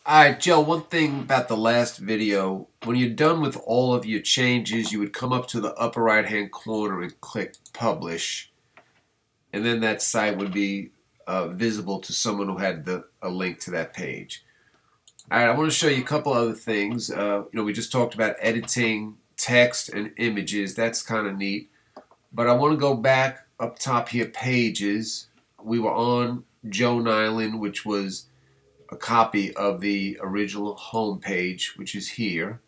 Alright, Joe, one thing about the last video, when you're done with all of your changes, you would come up to the upper right hand corner and click Publish, and then that site would be visible to someone who had a link to that page. Alright, I want to show you a couple other things. We just talked about editing text and images. That's kind of neat. But I want to go back up top here, Pages. We were on Joe Nyland, which was a copy of the original home page, which is here.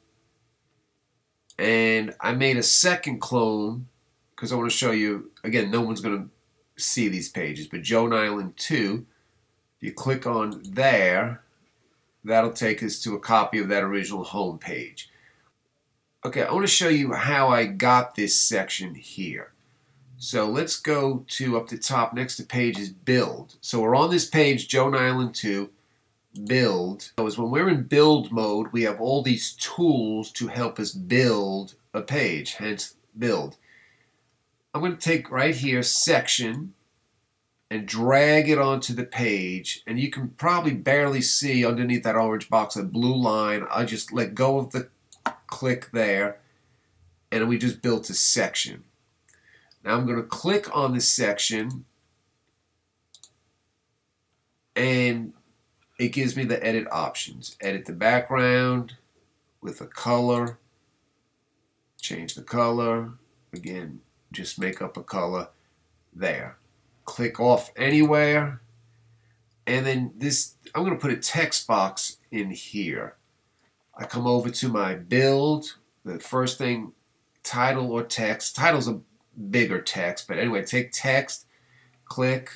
And I made a second clone because I want to show you, again, no one's going to see these pages, but Joe Nyland 2, if you click on there, that'll take us to a copy of that original home page. Okay, I want to show you how I got this section here. So let's go to up the top next to Pages, Build. So we're on this page, Joe Nyland 2. Build. Because when we're in build mode, we have all these tools to help us build a page, hence build. I'm going to take right here, section, and drag it onto the page, and you can probably barely see underneath that orange box a blue line. I just let go of the click there, and we just built a section. Now I'm going to click on this section, and it gives me the edit options. Edit the background with a color. Change the color. Again, just make up a color there. Click off anywhere. And then this, I'm going to put a text box in here. I come over to my build. The first thing, title or text. Title's a bigger text, but anyway, take text, click,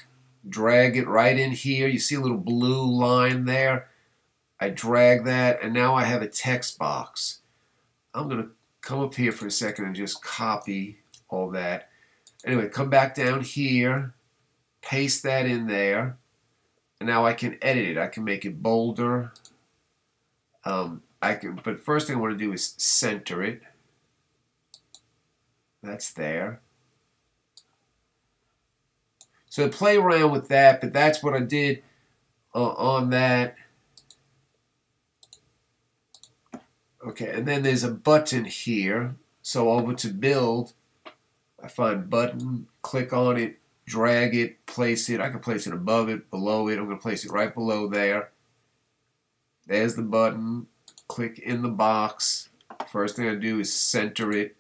drag it right in here. You see a little blue line there. I drag that, and now I have a text box. I'm going to come up here for a second and just copy all that. Anyway, come back down here, paste that in there, and now I can edit it. I can make it bolder. But first thing I want to do is center it. That's there. So play around with that, but that's what I did on that. Okay, and then there's a button here. So over to build, I find button, click on it, drag it, place it. I can place it above it, below it. I'm going to place it right below there. There's the button. Click in the box. First thing I do is center it.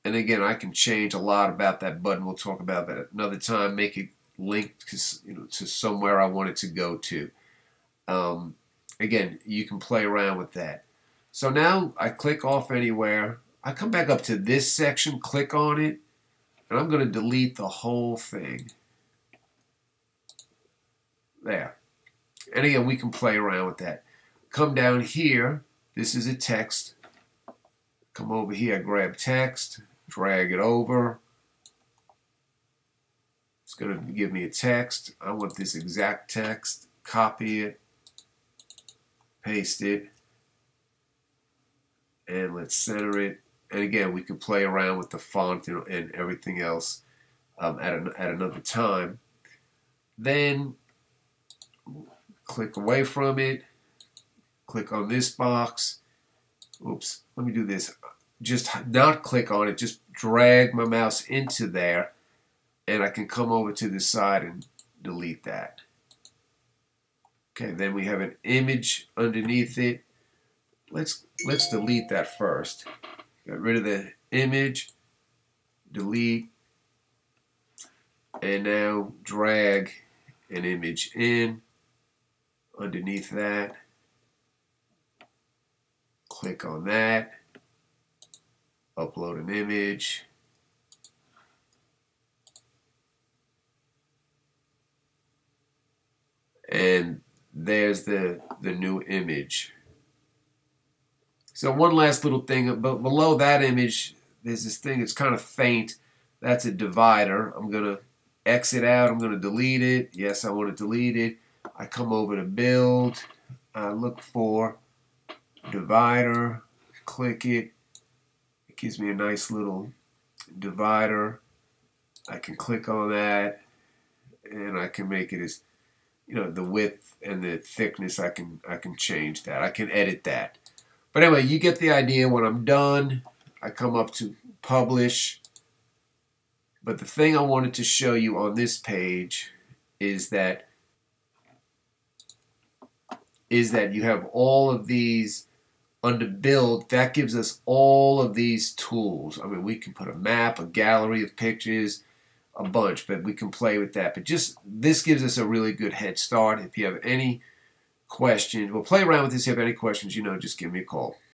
And again, I can change a lot about that button. We'll talk about that another time. Make it linked to somewhere I want it to go to. Again, you can play around with that. So now I click off anywhere. I come back up to this section, click on it, and I'm going to delete the whole thing. There. And again, we can play around with that. Come down here. This is a text. Come over here, grab text. Drag it over. It's going to give me a text. I want this exact text. Copy it. Paste it. And let's center it. And again, we can play around with the font and everything else at another time. Then click away from it. Click on this box. Oops, let me do this. Just not click on it, just drag my mouse into there, and I can come over to the side and delete that. Okay, then we have an image underneath it. Let's delete that first. Get rid of the image, delete, and now drag an image in underneath that. Click on that. Upload an image. And there's the new image. So one last little thing, but below that image, there's this thing that's kind of faint. That's a divider. I'm going to exit out. I'm going to delete it. Yes, I want to delete it. I come over to build. I look for divider. Click it. It gives me a nice little divider. I can click on that, and I can make it as the width and the thickness, I can change that. I can edit that. But anyway, you get the idea. When I'm done, I come up to publish. But the thing I wanted to show you on this page is that you have all of these under build. That gives us all of these tools. I mean, we can put a map, a gallery of pictures, a bunch, but we can play with that. But just this gives us a really good head start. If you have any questions, we'll play around with this. If you have any questions, just give me a call.